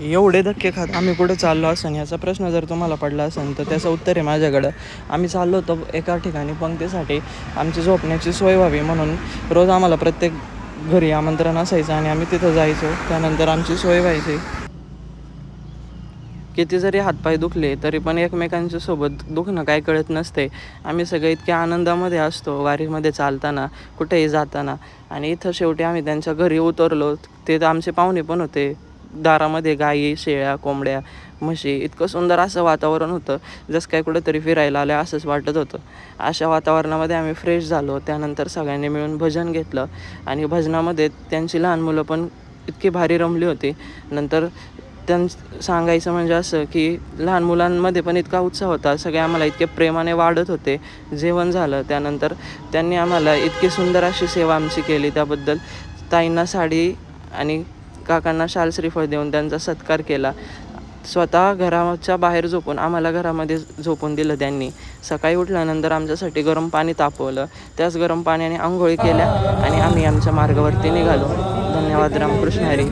एवढे धक्के खात आम्ही कुठं चाललो असेल याचा प्रश्न जर तुम्हाला पडला असेल तर त्याचं उत्तर आहे माझ्याकडं. आम्ही चाललो होतो एका ठिकाणी पंक्तीसाठी. आमची झोपण्याची सोय व्हावी म्हणून रोज आम्हाला प्रत्येक घरी आमंत्रण असायचं आणि आम्ही तिथं जायचो. त्यानंतर आमची सोय व्हायची. किती जरी हातपाय दुखले तरी पण एकमेकांच्या सोबत दुखणं काय कळत नसते. आम्ही सगळे इतक्या आनंदामध्ये असतो वारीमध्ये चालताना, कुठेही जाताना. आणि इथं शेवटी आम्ही त्यांच्या घरी उतरलो. ते तर आमचे पाहुणे पण होते. दारामध्ये गाई, शेळ्या, कोंबड्या, म्हशी, इतकं सुंदर असं वातावरण होतं. जसं काय कुठेतरी फिरायला आलं असंच वाटत होतं. अशा वातावरणामध्ये आम्ही फ्रेश झालो. त्यानंतर सगळ्यांनी मिळून भजन घेतलं आणि भजनामध्ये त्यांची लहान मुलं पण इतकी भारी रमली होती. नंतर सांगायचं म्हणजे असं की लहान मुलांमध्ये पण इतका उत्साह होता. सगळे आम्हाला इतके प्रेमाने वाढत होते. जेवण झालं त्यानंतर त्यांनी आम्हाला इतकी सुंदर अशी सेवा आमची केली. त्याबद्दल ताईंना साडी आणि काकांना शाल श्रीफळ देऊन त्यांचा सत्कार केला. स्वतः घराच्या बाहेर झोपून आम्हाला घरामध्ये झोपून दिलं त्यांनी. सकाळी उठल्यानंतर आमच्यासाठी गरम पाणी तापवलं. त्याच गरम पाण्याने अंघोळी केल्या आणि आम्ही आमच्या मार्गावरती निघालो. धन्यवाद. रामकृष्ण हरी.